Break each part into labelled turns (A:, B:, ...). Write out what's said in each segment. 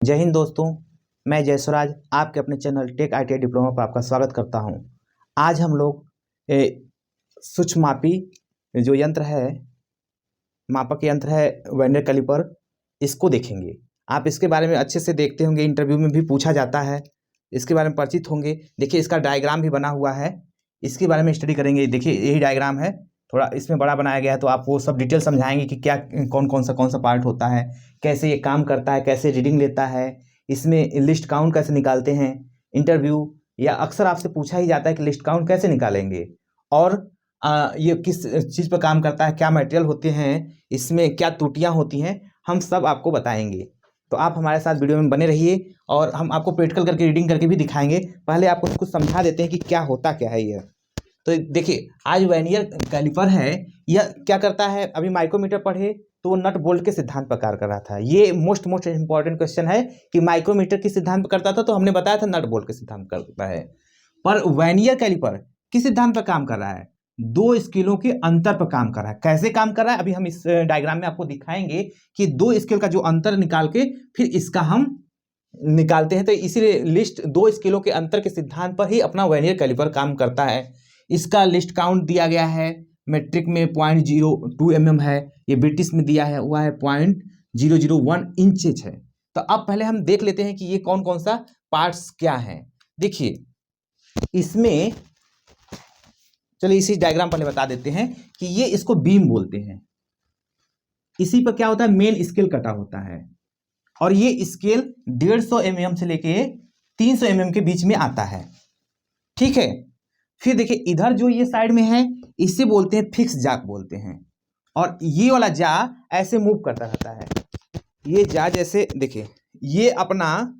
A: जय हिंद दोस्तों। मैं जयसुराज आपके अपने चैनल टेक ITI डिप्लोमा पर आपका स्वागत करता हूं। आज हम लोग सूक्ष्ममापी जो यंत्र है, मापक यंत्र है वर्नियर कैलिपर, इसको देखेंगे। आप इसके बारे में अच्छे से देखते होंगे, इंटरव्यू में भी पूछा जाता है, इसके बारे में परिचित होंगे। देखिए इसका डायग्राम भी बना हुआ है, इसके बारे में स्टडी करेंगे। देखिए यही डायग्राम है, थोड़ा इसमें बड़ा बनाया गया है, तो आपको सब डिटेल समझाएंगे कि क्या कौन सा पार्ट होता है, कैसे ये काम करता है, कैसे रीडिंग लेता है, इसमें लिस्ट काउंट कैसे निकालते हैं। इंटरव्यू या अक्सर आपसे पूछा ही जाता है कि लिस्ट काउंट कैसे निकालेंगे, और ये किस चीज़ पर काम करता है, क्या मटेरियल होते हैं, इसमें क्या त्रुटियां होती हैं, हम सब आपको बताएंगे। तो आप हमारे साथ वीडियो में बने रहिए और हम आपको प्रैक्टिकल करके रीडिंग करके भी दिखाएंगे। पहले आपको कुछ समझा देते हैं कि क्या होता क्या है यह। तो देखिए आज वर्नियर कैलिपर है, यह क्या करता है। अभी माइक्रोमीटर पढ़े तो वो नट बोल्ट के सिद्धांत पर कार्य कर रहा था। ये मोस्ट इंपॉर्टेंट क्वेश्चन है कि माइक्रोमीटर किस सिद्धांत पर करता था, तो हमने बताया था नट बोल्ट के सिद्धांत पर करता है। पर वर्नियर कैलिपर किस सिद्धांत पर काम कर रहा है, दो स्केलों के अंतर पर काम कर रहा है। कैसे काम कर रहा है अभी हम इस डायग्राम में आपको दिखाएंगे कि दो स्केल का जो अंतर निकाल के फिर इसका हम निकालते हैं। तो इसीलिए लिस्ट दो स्केलों के अंतर के सिद्धांत पर ही अपना वर्नियर कैलिपर काम करता है। इसका लिस्ट काउंट दिया गया है, मेट्रिक में 0.02 mm है, ये ब्रिटिश में दिया है हुआ है 0.001 इंचेज है। तो अब पहले हम देख लेते हैं कि ये कौन कौन सा पार्ट्स क्या हैं। देखिए इसमें, चलिए इसी डायग्राम पहले बता देते हैं कि ये इसको बीम बोलते हैं। इसी पर क्या होता है, मेन स्केल कटा होता है, और ये स्केल 150 mm से लेके 300 mm के बीच में आता है। ठीक है, फिर देखिए इधर जो ये साइड में है इसे बोलते हैं फिक्स जाक बोलते हैं, और ये वाला जा ऐसे मूव करता रहता है। ये जा जैसे देखिए ये अपना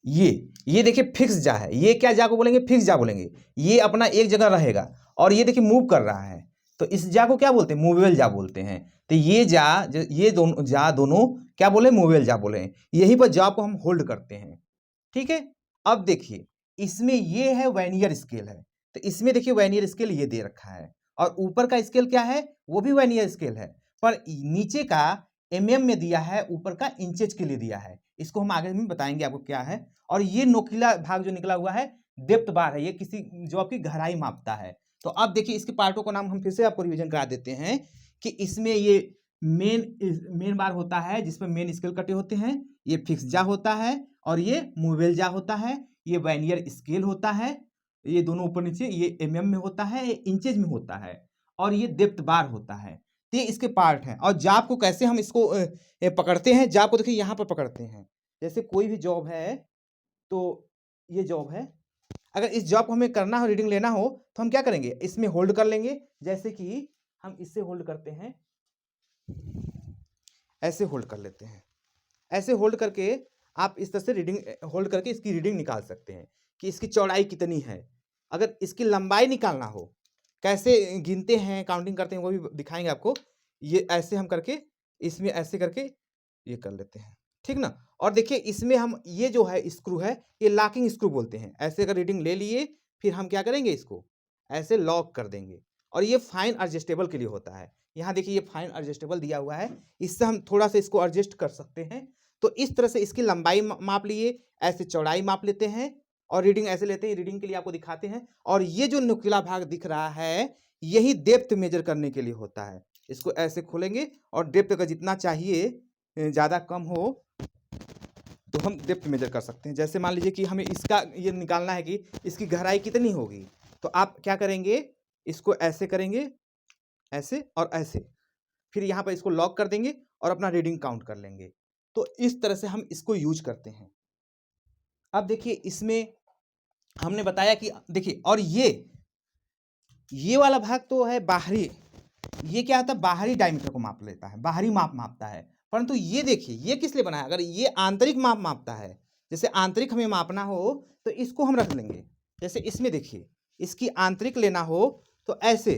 A: ये देखिए फिक्स जा है। ये क्या जा को बोलेंगे, फिक्स जा बोलेंगे। ये अपना एक जगह रहेगा, और ये देखिए मूव कर रहा है, तो इस जा को क्या बोलते हैं, मूवेबल जा बोलते हैं। तो ये जा, ये दोनों क्या बोले, मूवेबल जा बोले। यहीं पर जा को हम होल्ड करते हैं। ठीक है, अब देखिए इसमें ये है वर्नियर स्केल है, तो इसमें देखिए वर्नियर स्केल ये दे रखा है, और ऊपर का स्केल क्या है, वो भी वर्नियर स्केल है, पर नीचे का mm में दिया है, ऊपर का इंचेज के लिए दिया है। इसको हम आगे में बताएंगे आपको क्या है। और ये नोकीला भाग जो निकला हुआ है डेप्थ बार है, ये किसी जॉब की गहराई मापता है। तो अब देखिए इसके पार्टों का नाम हम फिर से आपको रिवीजन करा देते हैं कि इसमें ये मेन बार होता है जिसमें मेन स्केल कटे होते हैं, ये फिक्स जा होता है, और ये मूवेबल जा होता है, ये वर्नियर स्केल होता है, ये दोनों ऊपर नीचे, ये mm में होता है, ये इंचेज में होता है, और ये डेप्थ बार होता है। तो ये इसके पार्ट हैं। और जॉब को कैसे हम इसको पकड़ते हैं, जॉब को देखिए यहाँ पर पकड़ते हैं। जैसे कोई भी जॉब है, तो ये जॉब है, अगर इस जॉब को हमें करना हो, रीडिंग लेना हो, तो हम क्या करेंगे, इसमें होल्ड कर लेंगे। जैसे कि हम इससे होल्ड करते हैं, ऐसे होल्ड कर लेते हैं, ऐसे होल्ड करके आप इस तरह से रीडिंग होल्ड करके इसकी रीडिंग निकाल सकते हैं कि इसकी चौड़ाई कितनी है। अगर इसकी लंबाई निकालना हो, कैसे गिनते हैं, काउंटिंग करते हैं, वो भी दिखाएंगे आपको। ये ऐसे हम करके इसमें ऐसे करके ये कर लेते हैं, ठीक ना। और देखिए इसमें हम ये जो है स्क्रू है, ये लॉकिंग स्क्रू बोलते हैं। ऐसे अगर रीडिंग ले लिए, फिर हम क्या करेंगे, इसको ऐसे लॉक कर देंगे, और ये फाइन एडजस्टेबल के लिए होता है। यहाँ देखिए ये फाइन एडजस्टेबल दिया हुआ है, इससे हम थोड़ा सा इसको एडजस्ट कर सकते हैं। तो इस तरह से इसकी लंबाई माप लिए, ऐसे चौड़ाई माप लेते हैं, और रीडिंग ऐसे लेते हैं। रीडिंग के लिए आपको दिखाते हैं। और ये जो नुकीला भाग दिख रहा है, यही डेप्थ मेजर करने के लिए होता है। इसको ऐसे खोलेंगे, और डेप्थ का जितना चाहिए, ज़्यादा कम हो, तो हम डेप्थ मेजर कर सकते हैं। जैसे मान लीजिए कि हमें इसका ये निकालना है कि इसकी गहराई कितनी होगी, तो आप क्या करेंगे, इसको ऐसे करेंगे, ऐसे और ऐसे, फिर यहाँ पर इसको लॉक कर देंगे और अपना रीडिंग काउंट कर लेंगे। तो इस तरह से हम इसको यूज करते हैं। अब देखिए इसमें हमने बताया कि देखिए, और ये वाला भाग तो है बाहरी, ये क्या होता है, बाहरी डायमीटर को माप लेता है, बाहरी माप मापता है। परंतु ये देखिए ये किस लिए बना है, अगर ये आंतरिक माप मापता है, जैसे आंतरिक हमें मापना हो तो इसको हम रख लेंगे। जैसे इसमें देखिए इसकी आंतरिक लेना हो तो ऐसे,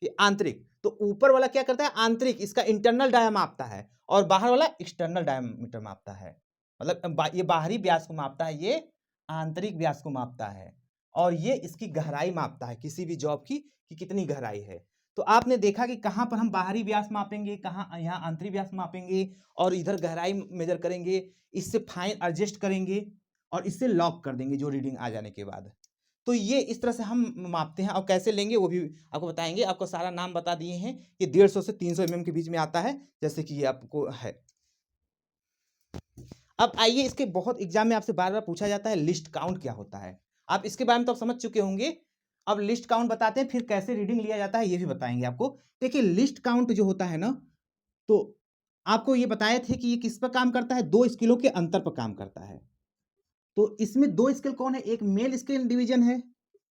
A: ये आंतरिक, तो ऊपर वाला क्या करता है, आंतरिक इसका इंटरनल डाया मापता है, और बाहर वाला एक्सटर्नल डायमीटर मापता है। मतलब ये बाहरी व्यास को मापता है, ये आंतरिक व्यास को मापता है, और ये इसकी गहराई मापता है, किसी भी जॉब की कि कितनी गहराई है। तो आपने देखा कि कहाँ पर हम बाहरी व्यास मापेंगे, कहाँ यहाँ आंतरिक व्यास मापेंगे, और इधर गहराई मेजर करेंगे, इससे फाइन एडजस्ट करेंगे और इससे लॉक कर देंगे जो रीडिंग आ जाने के बाद। तो ये इस तरह से हम मापते हैं, और कैसे लेंगे वो भी आपको बताएंगे। आपको सारा नाम बता दिए हैं कि 150 से 300 mm के बीच में आता है, जैसे कि ये आपको है। अब आइए, इसके बहुत एग्जाम में आपसे बार बार पूछा जाता है लिस्ट काउंट क्या होता है। आप इसके बारे में तो आप समझ चुके होंगे। अब लिस्ट काउंट बताते हैं, फिर कैसे रीडिंग लिया जाता है ये भी बताएंगे आपको। देखिए, लिस्ट काउंट जो होता है ना, तो आपको ये बताए थे कि ये किस पर काम करता है, दो स्केलों के अंतर पर काम करता है। तो इसमें दो स्केल कौन है, एक मेन स्केल डिवीजन है,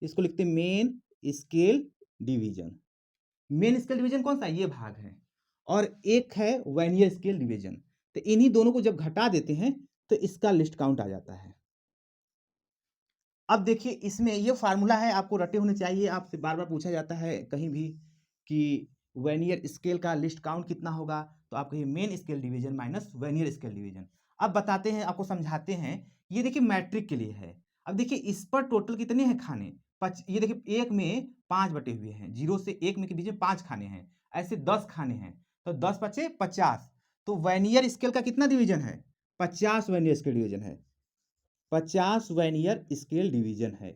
A: इसको लिखते हैं main scale division. Main scale division कौन सा, ये भाग है, और एक है वर्नियर स्केल डिवीजन। तो इन्हीं दोनों को जब घटा देते हैं तो इसका लिस्ट काउंट आ जाता है। अब देखिए, इसमें ये फार्मूला है, आपको रटे होने चाहिए। आपसे बार बार पूछा जाता है कहीं भी कि वर्नियर स्केल का लिस्ट काउंट कितना होगा, तो आप कहिए main scale division minus vernier scale division. अब बताते हैं, आपको समझाते हैं। ये देखिए मैट्रिक के लिए है। अब देखिए, इस पर टोटल कितने हैं खाने, ये देखिए एक में 5 बटे हुए हैं, 0 से 1 में के बीच में 5 खाने हैं, ऐसे 10 खाने हैं, तो 10 बचे 50। तो वर्नियर स्केल का कितना डिवीजन है, 50 वर्नियर स्केल डिवीजन है, 50 वर्नियर स्केल डिवीजन है।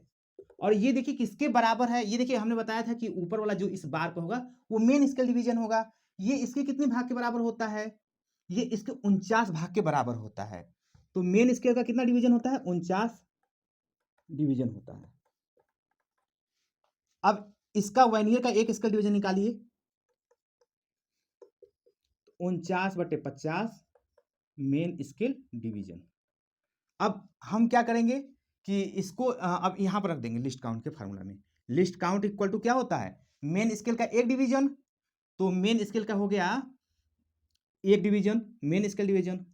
A: और ये देखिए किसके बराबर है, ये देखिए हमने बताया था कि ऊपर वाला जो इस बार पे होगा वो मेन स्केल डिवीजन होगा। ये इसके कितने भाग के बराबर होता है, ये इसके 49 भाग के बराबर होता है। तो मेन स्केल का कितना डिवीजन होता है, 49 डिवीजन होता है। अब इसका वर्नियर का एक स्केल डिवीजन निकालिए, 49/50 मेन स्केल डिवीजन। अब हम क्या करेंगे कि इसको अब यहां पर रख देंगे लिस्ट काउंट के फार्मूला में। लिस्ट काउंट इक्वल टू क्या होता है, मेन स्केल का एक डिवीजन, तो मेन स्केल का हो गया एक डिवीजन, मेन स्केल डिवीजन,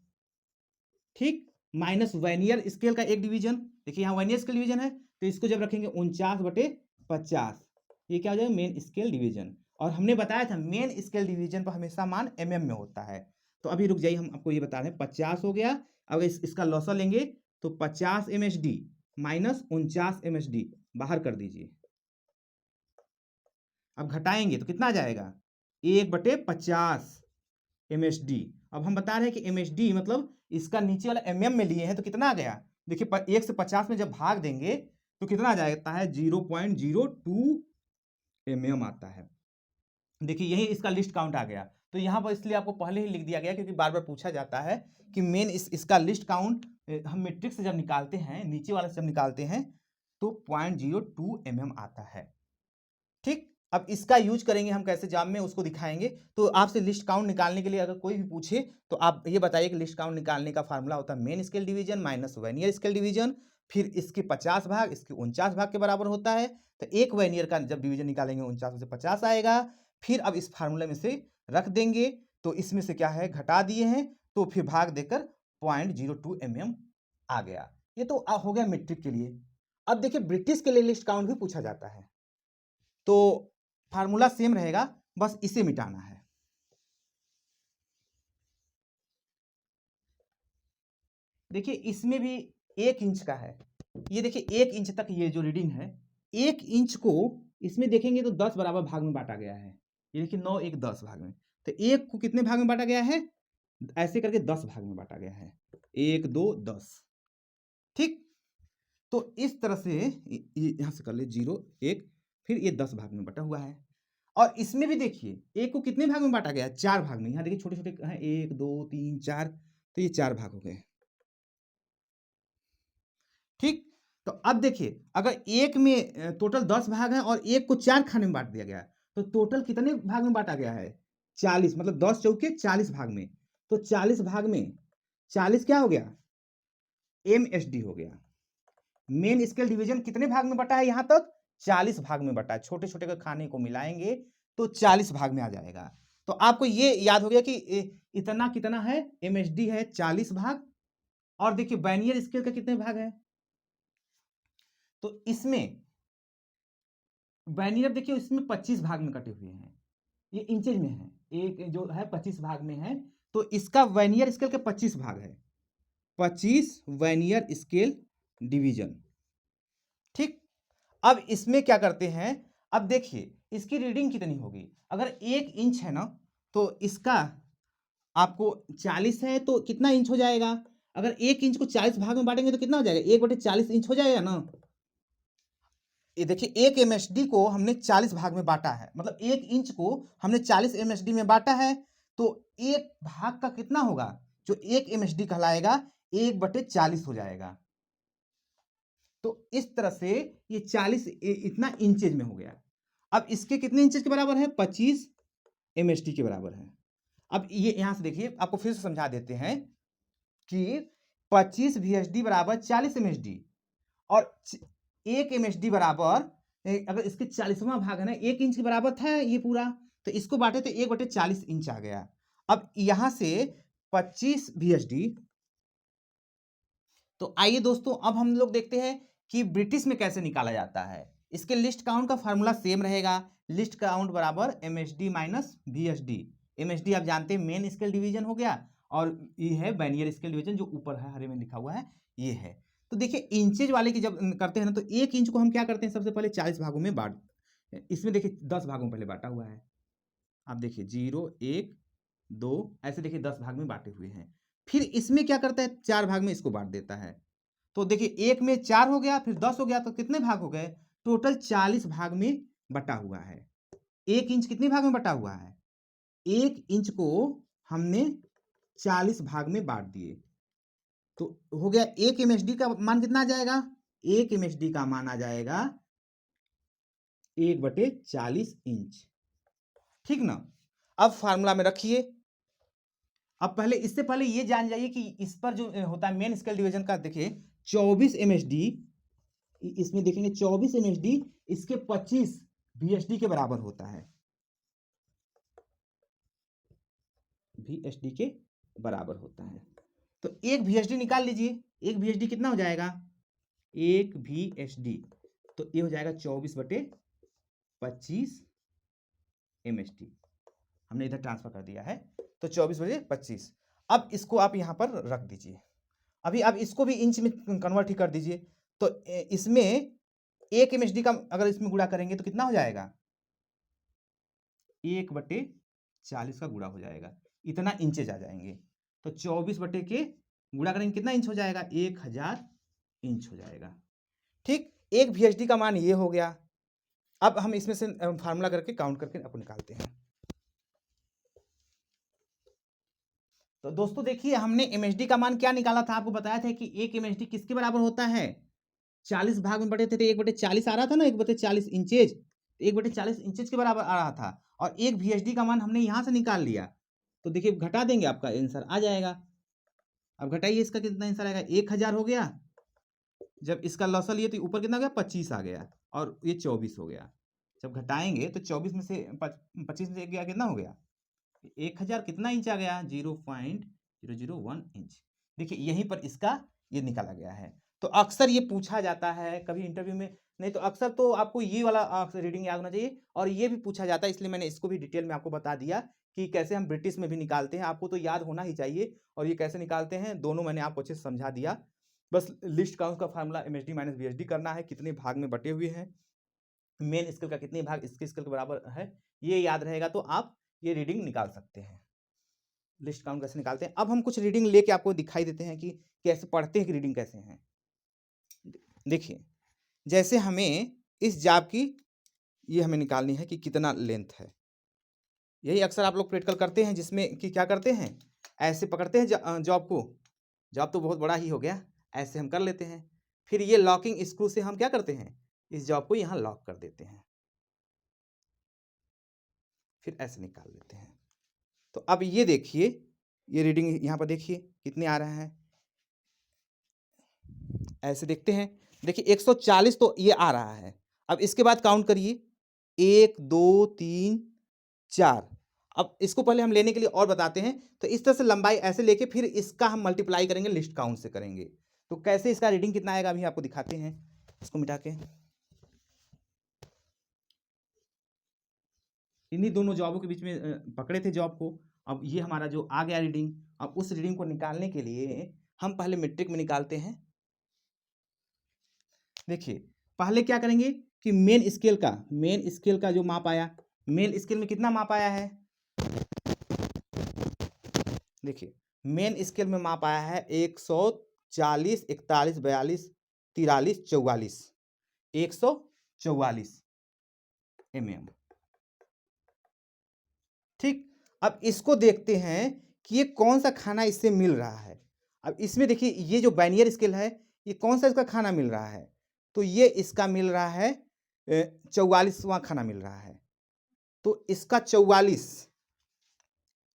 A: ठीक, माइनस वर्नियर स्केल का एक डिवीजन। देखिए यहाँ वर्नियर स्केल डिवीजन है, तो इसको जब रखेंगे 49/50, ये क्या हो जाएगा, मेन स्केल डिवीजन। और हमने बताया था मेन स्केल डिवीजन पर हमेशा मान mm में होता है। तो अभी रुक जाइए, हम आपको ये बता रहे हैं, 50 हो गया। अब इसका लॉसा लेंगे, तो 50 MSD माइनस 49 MSD बाहर कर दीजिए। अब घटाएंगे तो कितना आ जाएगा, 1/50 MSD। अब हम बता रहे हैं कि MSD मतलब इसका नीचे वाला mm में लिए हैं, तो कितना आ गया, देखिए 1 से 50 में जब भाग देंगे तो कितना आ जाता है, 0.02 mm आता है। देखिए यही इसका लिस्ट काउंट आ गया। तो यहाँ पर इसलिए आपको पहले ही लिख दिया गया, क्योंकि बार बार पूछा जाता है कि मेन इसका लिस्ट काउंट हम मैट्रिक्स से जब निकालते हैं, नीचे वाले से जब निकालते हैं, तो 0.02 mm आता है, ठीक। अब इसका यूज करेंगे हम कैसे एग्जाम में, उसको दिखाएंगे। तो आपसे लिस्ट काउंट निकालने के लिए अगर कोई भी पूछे, तो आप ये बताइए कि लिस्ट काउंट निकालने का फार्मूला होता है main scale division minus vernier scale division, फिर इसके 50 भाग इसके 49 भाग के बराबर होता है। तो एक वर्नियर का जब डिवीजन निकालेंगे 49 में से 50 आएगा। फिर अब इस फार्मूले में से रख देंगे, तो इसमें से क्या है, घटा दिए हैं, तो फिर भाग देकर 0.02 mm आ गया। ये तो हो गया मीट्रिक के लिए। अब देखिए ब्रिटिश के लिए लिस्ट काउंट भी पूछा जाता है, तो फार्मूला सेम रहेगा, बस इसे मिटाना है। देखिए इसमें भी 1 इंच का है, ये देखिए 1 इंच तक ये जो रीडिंग है, 1 इंच को इसमें देखेंगे तो 10 बराबर भाग में बांटा गया है। ये देखिए 9 1 10 भाग में, तो 1 को कितने भाग में बांटा गया है, ऐसे करके 10 भाग में बांटा गया है, 1 2 10, ठीक। तो इस तरह से यहां से कर ले 0 1, फिर ये 10 भाग में बटा हुआ है। और इसमें भी देखिए 1 को कितने भाग में बांटा गया है, 4 भाग में। यहाँ देखिए छोटे छोटे हैं, 1 2 3 4, तो ये 4 भाग हो गए, ठीक। तो अब देखिए अगर एक में टोटल 10 भाग है और एक को 4 खाने में बांट दिया गया, तो टोटल कितने भाग में बांटा गया है, 40, मतलब 10 चौके 40 भाग में। तो 40 भाग में 40 क्या हो गया, MSD हो गया। मेन स्केल डिवीजन कितने भाग में बटा है, यहां तक 40 भाग में बटा है। छोटे छोटे के खाने को मिलाएंगे तो 40 भाग में आ जाएगा। तो आपको ये याद हो गया कि इतना कितना है, MSD है 40 भाग। और देखिए वर्नियर स्केल का कितने भाग है, तो इसमें वर्नियर देखिए इसमें 25 भाग में कटे हुए हैं, ये इंचेज में है, एक जो है 25 भाग में है। तो इसका वर्नियर स्केल के 25 भाग है, 25 वर्नियर स्केल डिवीजन, ठीक। अब इसमें क्या करते हैं, अब देखिए इसकी रीडिंग कितनी होगी। अगर 1 इंच है ना तो इसका आपको 40 है तो कितना इंच हो जाएगा। अगर 1 इंच को 40 भाग में बांटेंगे तो कितना हो जाएगा, 1/40 इंच हो जाएगा ना। ये देखिए 1 MSD को हमने 40 भाग में बांटा है, मतलब 1 इंच को हमने 40 MSD में बांटा है, तो एक भाग का कितना होगा, जो 1 MSD कहलाएगा 1/40 हो जाएगा। तो इस तरह से ये 40 इतना इंचेज में हो गया। अब इसके कितने इंचेज के बराबर है, 25 MSD के बराबर है। अब ये यहां से देखिए, आपको फिर से समझा देते हैं कि 25 VSD बराबर 40 MSD और 1 MSD बराबर, अगर इसके 40वां भाग है ना, 1 इंच के बराबर था ये पूरा, तो इसको बांटे तो 1/40 इंच आ गया। अब यहां से 25 VSD, तो आइए दोस्तों अब हम लोग देखते हैं कि ब्रिटिश में कैसे निकाला जाता है। इसके लिस्ट काउंट का फार्मूला सेम रहेगा, लिस्ट काउंट बराबर MSD माइनस VSD। MSD आप जानते हैं मेन स्केल डिवीजन हो गया, और ये है बैनियर स्केल डिवीजन जो ऊपर है हरे में लिखा हुआ है, ये है। तो देखिए इंचेज वाले की जब करते हैं ना, तो 1 इंच को हम क्या करते हैं, सबसे पहले 40 भागों में बांट, इसमें देखिए 10 भागों में पहले बांटा हुआ है। आप देखिए 0 1 2 ऐसे देखिए 10 भाग में बांटे हुए हैं। फिर इसमें क्या करता है, 4 भाग में इसको बांट देता है। तो देखिए 1 में 4 हो गया, फिर 10 हो गया, तो कितने भाग हो गए, टोटल 40 भाग में बटा हुआ है। 1 इंच कितने भाग में बटा हुआ है, 1 इंच को हमने 40 भाग में बांट दिए, तो हो गया 1 MSD का मान कितना आ जाएगा, 1 MSD का मान आ जाएगा 1/40 इंच, ठीक ना। अब फार्मूला में रखिए। अब पहले, इससे पहले ये जान जाइए कि इस पर जो होता है मेन स्केल डिवीजन का, देखिए 24 MSD, इसमें देखेंगे 24 MSD इसके 25 VSD के बराबर होता है, VSD के बराबर होता है। तो एक VSD निकाल लीजिए, एक VSD कितना हो जाएगा, एक VSD, तो ये हो जाएगा 24/25 MSD, हमने इधर ट्रांसफर कर दिया है, तो 24/25। अब इसको आप यहां पर रख दीजिए। अभी अब इसको भी इंच में कन्वर्ट ही कर दीजिए, तो इसमें 1 MSD का अगर इसमें गुणा करेंगे तो कितना हो जाएगा, 1/40 का गुणा हो जाएगा, इतना इंचेज आ जाएंगे। तो 24 के गुणा करेंगे कितना इंच हो जाएगा, 1000 इंच हो जाएगा। ठीक, एक VSD का मान ये हो गया। अब हम इसमें से फार्मूला करके काउंट करके आपको निकालते हैं। तो दोस्तों देखिए, हमने MSD का मान क्या निकाला था, आपको बताया था कि 1 MSD किसके बराबर होता है, 40 भाग में बटे थे तो 1/40 आ रहा था ना, 1/40 इंचेज, 1/40 इंचेज के बराबर आ रहा था, और एक VSD का मान हमने यहां से निकाल लिया, तो देखिए घटा देंगे आपका आंसर आ जाएगा। अब घटाइए, इसका कितना आंसर आएगा, 1000 हो गया, जब इसका लॉस लिए तो ऊपर कितना हो गया, 25 आ गया, और ये 24 हो गया। जब घटाएंगे तो 24 में से 25 में से 1 गया, कितना हो गया, 1000 कितना इंच आ गया, 0.001 इंच। देखिए यहीं पर इसका ये निकाला गया है। तो अक्सर ये पूछा जाता है कभी इंटरव्यू में, नहीं तो अक्सर तो आपको ये वाला रीडिंग याद होना चाहिए, और ये भी पूछा जाता है, इसलिए मैंने इसको भी डिटेल में आपको बता दिया कि कैसे हम ब्रिटिश में भी निकालते हैं, आपको तो याद होना ही चाहिए, और ये कैसे निकालते हैं दोनों मैंने आपको अच्छे से समझा दिया। बस लिस्ट काउंट का फार्मूला MSD माइनस VSD करना है, कितने भाग में बटे हुए हैं, मेन स्केल का कितने भाग इसके स्केल के बराबर है, ये याद रहेगा तो आप ये रीडिंग निकाल सकते हैं। लिस्ट काउंट कैसे निकालते हैं, अब हम कुछ रीडिंग लेके आपको दिखाई देते हैं कि कैसे पढ़ते हैं, कि रीडिंग कैसे हैं। देखिए जैसे हमें इस जॉब की ये हमें निकालनी है कि कितना लेंथ है, यही अक्सर आप लोग प्रैक्टिकल करते हैं, जिसमें कि क्या करते हैं, ऐसे पकड़ते हैं जॉब को, जॉब तो बहुत बड़ा ही हो गया, ऐसे हम कर लेते हैं, फिर ये लॉकिंग स्क्रू से हम क्या करते हैं, इस जॉब को यहाँ लॉक कर देते हैं, फिर ऐसे निकाल लेते हैं। तो अब ये देखिए, ये रीडिंग यहाँ पर देखिए कितने आ रहे हैं, ऐसे देखते हैं, देखिए 140 तो ये आ रहा है। अब इसके बाद काउंट करिए, 1 2 3 4। अब इसको पहले हम लेने के लिए और बताते हैं, तो इस तरह से लंबाई ऐसे लेके फिर इसका हम मल्टीप्लाई करेंगे, लिस्ट काउंट से करेंगे, तो कैसे इसका रीडिंग कितना आएगा अभी आपको दिखाते हैं। इसको मिटा के, इन्हीं दोनों जॉबों के बीच में पकड़े थे जॉब को। अब ये हमारा जो आ गया रीडिंग, अब उस रीडिंग को निकालने के लिए हम पहले मीट्रिक में निकालते हैं। देखिए पहले क्या करेंगे, कि मेन स्केल का जो माप आया, मेन स्केल में कितना माप आया है, देखिए मेन स्केल में माप आया है 140, 41, 42, 43, 44, 144 mm। ठीक, अब इसको देखते हैं कि ये कौन सा खाना इससे मिल रहा है। अब इसमें देखिए ये जो वर्नियर स्केल है, ये कौन सा इसका खाना मिल रहा है, तो ये इसका मिल रहा है 44वां खाना मिल रहा है। तो इसका 44,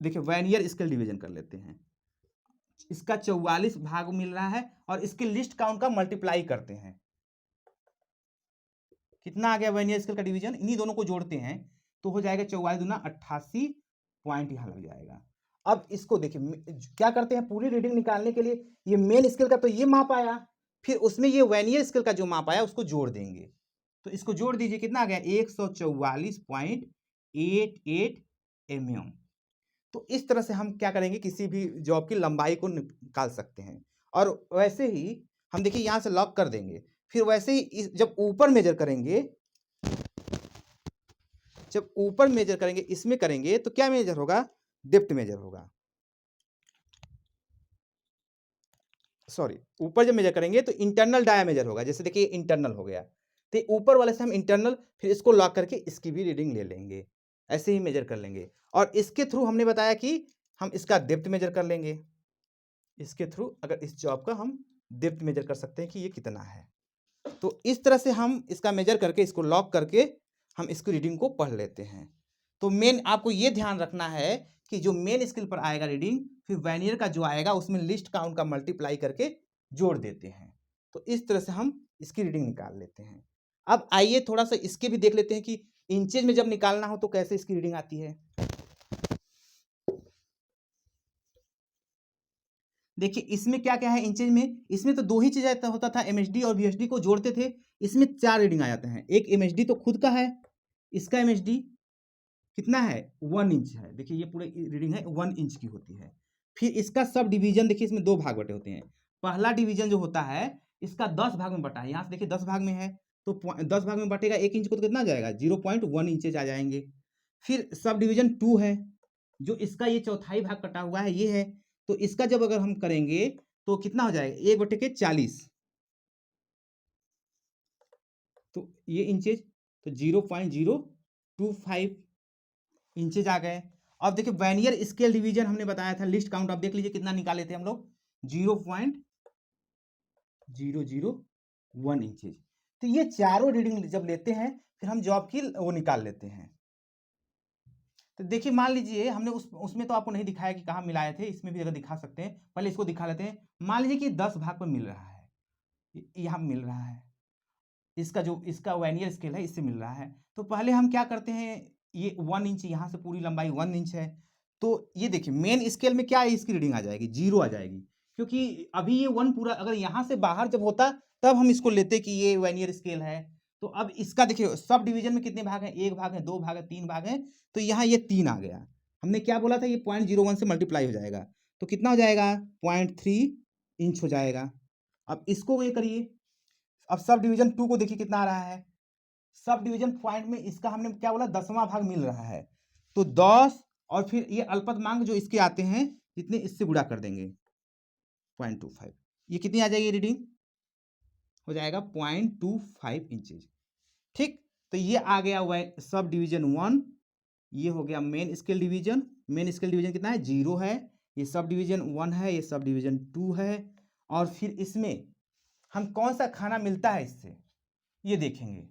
A: देखिए वर्नियर स्केल डिवीजन कर लेते हैं, इसका 44 भाग मिल रहा है और इसके लिस्ट काउंट का मल्टीप्लाई करते हैं, कितना आ गया वर्नियर स्केल का डिवीजन, इन्हीं दोनों को जोड़ते हैं तो हो जाएगा 44 दूना 88 पॉइंट यहां लग जाएगा। अब इसको देखिए क्या करते हैं, पूरी रीडिंग निकालने के लिए ये मेन स्केल का तो ये माप आया, फिर उसमें ये वर्नियर स्केल का जो माप आया उसको जोड़ देंगे, तो इसको जोड़ दीजिए, कितना आ गया 144.88 mm। तो इस तरह से हम क्या करेंगे, किसी भी जॉब की लंबाई को निकाल सकते हैं। और वैसे ही हम देखिए यहां से लॉक कर देंगे, फिर वैसे ही जब ऊपर मेजर करेंगे, इसमें करेंगे तो क्या मेजर होगा, डेप्थ मेजर होगा, सॉरी ऊपर जब मेजर करेंगे तो इंटरनल डाया मेजर होगा, जैसे देखिए इंटरनल हो गया, तो ऊपर वाले से हम इंटरनल, फिर इसको लॉक करके इसकी भी रीडिंग ले लेंगे, ऐसे ही मेजर कर लेंगे। और इसके थ्रू हमने बताया कि हम इसका डेप्थ मेजर कर लेंगे, इसके थ्रू अगर इस जॉब का हम डेप्थ मेजर कर सकते हैं कि ये कितना है। तो इस तरह से हम इसका मेजर करके इसको लॉक करके हम इसकी रीडिंग को पढ़ लेते हैं। तो मेन आपको ये ध्यान रखना है कि जो मेन स्केल पर आएगा रीडिंग, फिर वर्नियर का जो आएगा उसमें लिस्ट काउंट का मल्टीप्लाई करके जोड़ देते हैं। तो इस तरह से हम इसकी रीडिंग निकाल लेते हैं। अब आइए थोड़ा सा इसके भी देख लेते हैं कि इंचेज में जब निकालना हो तो कैसे इसकी रीडिंग आती है। देखिए इसमें क्या क्या है इंचेज में, इसमें तो दो ही चीज होता था, एमएचडी और वीएचडी को जोड़ते थे, इसमें 4 रीडिंग आ जाते हैं। एक एमएचडी तो खुद का है, इसका एमएचडी कितना है 1 इंच है, देखिए ये पूरे रीडिंग है 1 इंच की होती है। फिर इसका सब डिवीजन देखिए, इसमें 2 भाग बटे होते हैं। पहला डिवीजन जो होता है इसका 10 भाग में बटा है, यहाँ से देखिए 10 भाग में है तो 10 भाग में बटेगा 1 इंच को, तो कितना आ जाएगा 0.1 इंचेज आ जाएंगे। फिर सब डिवीजन 2 है, जो इसका ये चौथाई भाग कटा हुआ है ये है, तो इसका जब अगर हम करेंगे तो कितना हो जाएगा 1 बटे के 40, तो ये इंचेज, तो 0.025 इंचेज आ गए। अब देखिए वर्नियर स्केल डिवीजन हमने बताया था, लिस्ट काउंट आप देख लीजिए कितना निकाले थे हम लोग 0.001 इंचेज। तो ये चारों रीडिंग जब लेते हैं फिर हम जॉब की वो निकाल लेते हैं। तो देखिए मान लीजिए हमने उसमें तो आपको नहीं दिखाया कि कहाँ मिलाए थे, इसमें भी अगर दिखा सकते हैं, पहले इसको दिखा लेते हैं। मान लीजिए कि 10 भाग पर मिल रहा है, यहाँ मिल रहा है, इसका वर्नियर स्केल है इससे मिल रहा है, तो पहले हम क्या करते हैं, ये 1 इंच, यहाँ से पूरी लंबाई 1 इंच है, तो ये देखिए मेन स्केल में क्या है, इसकी रीडिंग आ जाएगी 0 आ जाएगी, क्योंकि अभी ये 1 पूरा, अगर यहाँ से बाहर जब होता तब हम इसको लेते कि ये वर्नियर स्केल है। तो अब इसका देखिए सब डिवीजन में कितने भाग हैं, 1 भाग है, 2 भाग है, 3 भाग है, तो यहाँ ये 3 आ गया। हमने क्या बोला था, ये 0.01 से मल्टीप्लाई हो जाएगा, तो कितना हो जाएगा 0.3 इंच हो जाएगा। अब इसको ये करिए, अब सब डिवीजन 2 को देखिए कितना आ रहा है, सब डिवीजन पॉइंट में इसका हमने क्या बोला 10वां भाग मिल रहा है, तो 10 और फिर ये अल्पतमांक जो इसके आते हैं जितने, इससे गुणा कर देंगे 0.25, ये कितनी आ जाएगी रीडिंग, हो जाएगा 0.25 इंचेज। ठीक, तो ये आ गया हुआ है सब डिवीजन 1, ये हो गया main scale division. Main scale division कितना है 0 है, ये सब डिवीजन 1 है, ये सब डिवीजन 2 है, और फिर इसमें हम कौन सा खाना मिलता है इससे ये देखेंगे।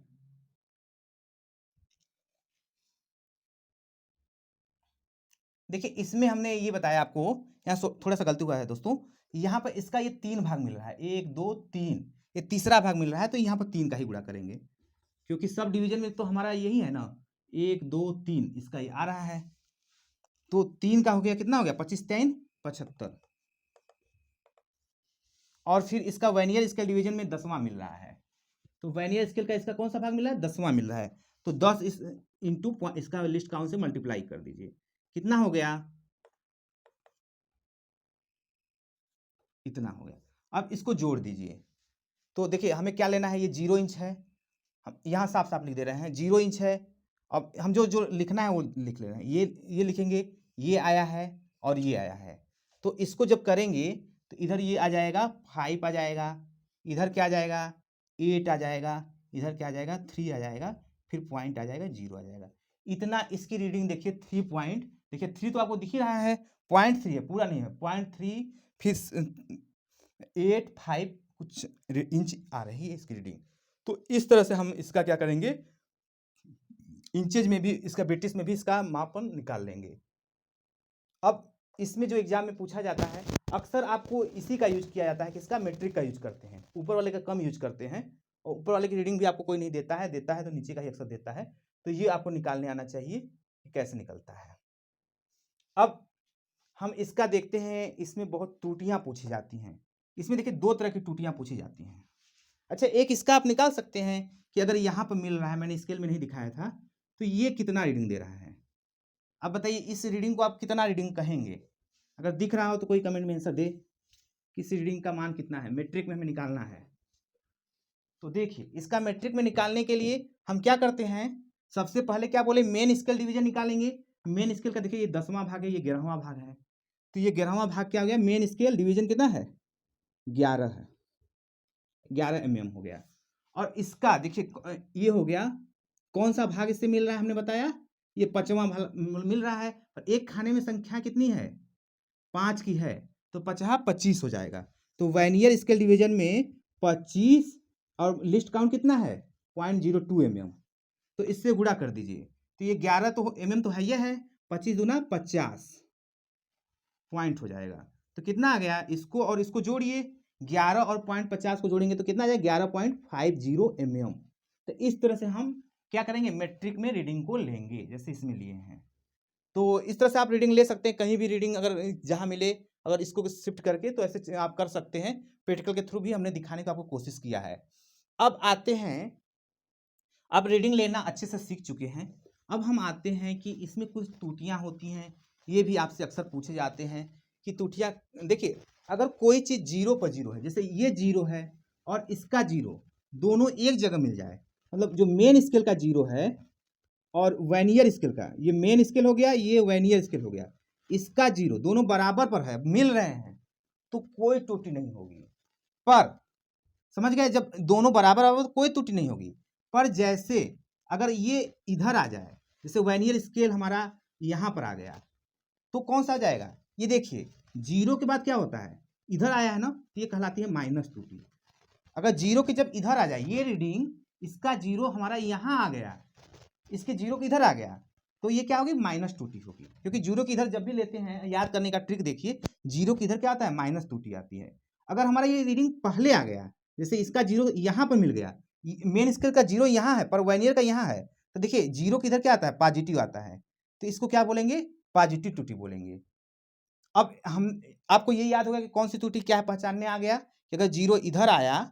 A: देखिए इसमें हमने ये बताया आपको, यहाँ थोड़ा सा गलती हुआ है दोस्तों, यहाँ पर इसका ये 3 भाग मिल रहा है, 1 2 3, ये तीसरा भाग मिल रहा है, तो यहाँ पर 3 का ही गुणा करेंगे, क्योंकि सब डिवीजन में तो हमारा यही है ना, 1 2 3 इसका ये आ रहा है, तो 3 का हो गया, कितना हो गया 25 3 75, और फिर इसका वर्नियर स्केल डिवीजन में 10वां मिल रहा है, तो वर्नियर स्केल का इसका कौन सा भाग मिल रहा है 10वां मिल रहा है, तो 10 इस इंटू इसका लिस्ट काउंट से मल्टीप्लाई कर दीजिए, कितना हो गया, इतना हो गया। अब इसको जोड़ दीजिए, तो देखिए हमें क्या लेना है, ये 0 इंच है, हम यहाँ साफ साफ लिख दे रहे हैं 0 इंच है। अब हम जो जो लिखना है वो लिख ले रहे हैं, ये लिखेंगे, ये आया है और ये आया है। तो इसको जब करेंगे तो इधर ये आ जाएगा 5 आ जाएगा, इधर क्या आ जाएगा 8 आ जाएगा, इधर क्या आ जाएगा 3 आ जाएगा, फिर पॉइंट आ जाएगा 0 आ जाएगा। इतना इसकी रीडिंग देखिए 3 पॉइंट, देखिए 3 तो आपको दिख ही रहा है, 0.3 है, पूरा नहीं है, 0.3, फिर 8 5 कुछ इंच आ रही है इसकी रीडिंग। तो इस तरह से हम इसका क्या करेंगे, इंचेज में भी इसका, ब्रिटिश में भी इसका मापन निकाल लेंगे। अब इसमें जो एग्जाम में पूछा जाता है अक्सर आपको इसी का यूज किया जाता है, किसका, मेट्रिक का यूज करते हैं, ऊपर वाले का कम यूज करते हैं। और ऊपर वाले की रीडिंग भी आपको कोई नहीं देता है, देता है तो नीचे का ही अक्सर देता है। तो ये आपको निकालने आना चाहिए कि कैसे निकलता है। अब हम इसका देखते हैं, इसमें बहुत त्रुटियां पूछी जाती हैं। इसमें देखिए 2 तरह की त्रुटियां पूछी जाती हैं। अच्छा, एक इसका आप निकाल सकते हैं कि अगर यहाँ पर मिल रहा है, मैंने स्केल में नहीं दिखाया था, तो ये कितना रीडिंग दे रहा है। अब बताइए इस रीडिंग को आप कितना रीडिंग कहेंगे। अगर दिख रहा हो तो कोई कमेंट में आंसर दे कि इस रीडिंग का मान कितना है, मेट्रिक में हमें निकालना है। तो देखिए इसका मेट्रिक में निकालने के लिए हम क्या करते हैं, सबसे पहले क्या बोले, मेन स्केल डिवीजन निकालेंगे। मेन स्केल का देखिए ये 10वां भाग है, ये 11वां भाग है, तो ये 11वां भाग क्या हो गया, मेन स्केल डिवीजन कितना है 11 है, 11 mm हो गया। और इसका देखिए ये हो गया, कौन सा भाग इससे मिल रहा है, हमने बताया ये 5वां भाग मिल रहा है। और एक खाने में संख्या कितनी है, 5 की है, तो 50 25 हो जाएगा। तो वर्नियर स्केल डिवीजन में 25 और लिस्ट काउंट कितना है 0.02 mm, तो इससे गुणा कर दीजिए। तो ये 11 तो mm तो है, ये है 25 दूना 50 पॉइंट हो जाएगा। तो कितना आ गया, इसको और इसको जोड़िए, 11 और 0.50 को जोड़ेंगे तो कितना आ जाएगा 11.50 mm। तो इस तरह से हम क्या करेंगे, मेट्रिक में रीडिंग को लेंगे, जैसे इसमें लिए हैं। तो इस तरह से आप रीडिंग ले सकते हैं, कहीं भी रीडिंग अगर जहां मिले, अगर इसको शिफ्ट करके, तो ऐसे आप कर सकते हैं। प्रैक्टिकल के थ्रू भी हमने दिखाने का आपको कोशिश किया है। अब आते हैं, अब रीडिंग लेना अच्छे से सीख चुके हैं। अब हम आते हैं कि इसमें कुछ त्रुटियां होती हैं, ये भी आपसे अक्सर पूछे जाते हैं कि त्रुटियां, देखिए अगर कोई चीज़ 0 पर 0 है, जैसे ये 0 है और इसका 0 दोनों एक जगह मिल जाए, मतलब जो मेन स्केल का 0 है और वर्नियर स्केल का, ये मेन स्केल हो गया, ये वर्नियर स्केल हो गया, इसका 0 दोनों बराबर पर है, मिल रहे हैं, तो कोई त्रुटि नहीं होगी। पर समझ गए, जब दोनों बराबर हो तो कोई त्रुटि नहीं होगी। पर जैसे अगर ये इधर आ जाए, जैसे वर्नियर स्केल हमारा यहाँ पर आ गया, तो कौन सा आ जाएगा, ये देखिए 0 के बाद क्या होता है, इधर आया है ना, तो ये कहलाती है माइनस त्रुटि। अगर 0 के जब इधर आ जाए, ये रीडिंग इसका 0 हमारा यहाँ आ गया, इसके 0 के इधर आ गया, तो ये क्या होगी, माइनस त्रुटि होगी। क्योंकि 0 की इधर जब भी लेते हैं, याद करने का ट्रिक देखिए, 0 की इधर क्या आता है, माइनस त्रुटि आती है। अगर हमारा ये रीडिंग पहले आ गया, जैसे इसका 0 यहाँ पर मिल गया, मेन स्केल का 0 यहाँ है पर वर्नियर का यहाँ है, तो देखिए 0 की इधर क्या आता है, पॉजिटिव आता है, तो इसको क्या बोलेंगे, पॉजिटिव त्रुटि बोलेंगे। अब हम, आपको ये याद होगा कि कौन सी त्रुटि क्या है, पहचानने आ गया कि अगर 0 इधर आया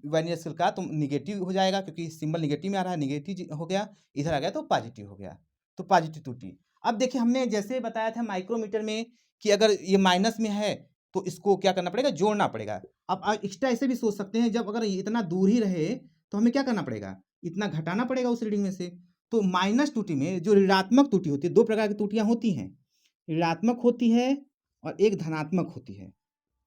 A: वर्नियर स्केल का, तो निगेटिव हो जाएगा, क्योंकि सिंबल निगेटिव में आ रहा है, निगेटिव हो गया, इधर आ गया तो पॉजिटिव हो गया, तो पॉजिटिव त्रुटि। अब देखिए हमने जैसे बताया था माइक्रोमीटर में कि अगर ये माइनस में है तो इसको क्या करना पड़ेगा, जोड़ना पड़ेगा। अब एक्स्ट्रा ऐसे भी सोच सकते हैं, जब अगर इतना दूर ही रहे तो हमें क्या करना पड़ेगा, इतना घटाना पड़ेगा उस रीडिंग में से। तो माइनस त्रुटि में जो ऋणात्मक त्रुटि होती है, 2 प्रकार की त्रुटियां होती हैं, ऋणात्मक होती है और एक धनात्मक होती है,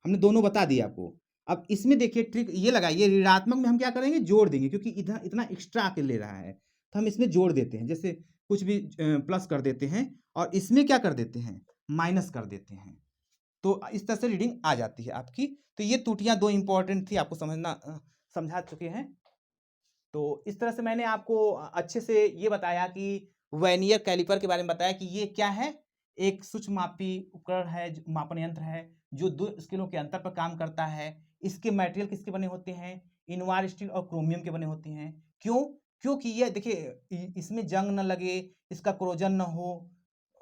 A: हमने दोनों बता दिया आपको। अब इसमें देखिए ट्रिक ये लगाइए, ऋणात्मक में हम क्या करेंगे, जोड़ देंगे, क्योंकि इधर इतना एक्स्ट्रा आके ले रहा है, तो हम इसमें जोड़ देते हैं, जैसे कुछ भी प्लस कर देते हैं, और इसमें क्या कर देते हैं, माइनस कर देते हैं। तो इस तरह से रीडिंग आ जाती है आपकी। तो ये त्रुटियां 2 इंपॉर्टेंट थी, आपको समझना, समझा चुके हैं। तो इस तरह से मैंने आपको अच्छे से ये बताया कि वर्नियर कैलिपर के बारे में बताया कि ये क्या है, एक सूक्ष्ममापी उपकरण है, मापन यंत्र है, जो 2 स्केलों के अंतर पर काम करता है। इसके मटेरियल किसके बने होते हैं, इनवार स्टील और क्रोमियम के बने होते हैं। क्यों, क्योंकि ये देखिए इसमें जंग न लगे, इसका क्रोजन न हो,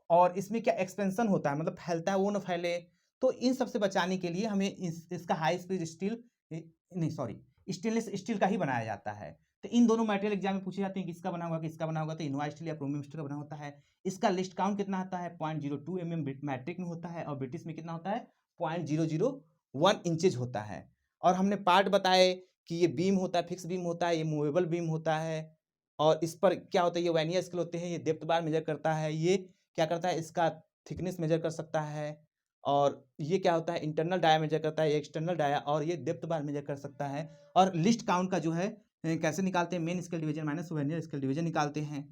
A: और इसमें क्या एक्सपेंशन होता है, मतलब फैलता है वो न फैले, तो इन सब से बचाने के लिए हमें इसका हाई स्पीड स्टील, नहीं सॉरी, स्टेनलेस स्टील का ही बनाया जाता है। तो इन दोनों मटेरियल एग्जाम में पूछे जाते हैं, किसका बना होगा, किसका बना होगा, तो इनवा स्टील या क्रोमियम स्टील का बना होता है। इसका लिस्ट काउंट कितना आता है, 0.02 mm मैट्रिक में होता है, और ब्रिटिश में कितना होता है, 0.001 इंचेज होता है। और हमने पार्ट बताए कि ये बीम होता है, फिक्स बीम होता है, ये मूवेबल बीम होता है, और इस पर क्या होता है, ये वर्नियर स्केल होते हैं, ये डेप्थ बार मेजर करता है, ये क्या करता है, इसका थिकनेस मेजर कर सकता है, और ये क्या होता है, इंटरनल डाया मेजर करता है, एक्सटर्नल डाया, और ये डेप्थ बार मेजर कर सकता है। और लिस्ट काउंट का जो है कैसे निकालते हैं, main scale division minus vernier scale division निकालते हैं।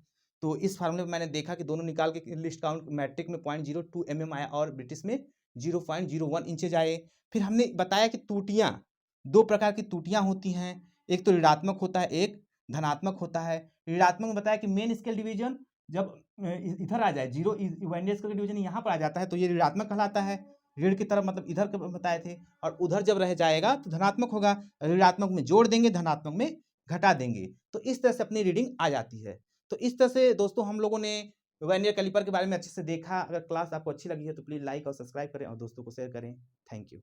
A: तो इस फार्मूले में मैंने देखा कि दोनों निकाल के लिस्ट काउंट मैट्रिक में 0.02 mm आया और ब्रिटिश में 0.01 इंचेज आए। फिर हमने बताया कि त्रुटियां, दो प्रकार की त्रुटियां होती हैं, एक तो ऋणात्मक होता है, एक धनात्मक होता है। ऋणात्मक में बताया कि मेन स्केल डिवीजन जब इधर आ जाए, जीरो वर्नियर स्केल डिवीजन यहाँ पर आ जाता है तो ये ऋणात्मक कहलाता है, ऋण की तरफ मतलब इधर बताए थे, और उधर जब रह जाएगा तो धनात्मक होगा, ऋणात्मक में जोड़ देंगे, धनात्मक में घटा देंगे, तो इस तरह से अपनी रीडिंग आ जाती है। तो इस तरह से दोस्तों हम लोगों ने वर्नियर कैलिपर के बारे में अच्छे से देखा। अगर क्लास आपको अच्छी लगी है तो प्लीज़ लाइक और सब्सक्राइब करें और दोस्तों को शेयर करें। Thank you.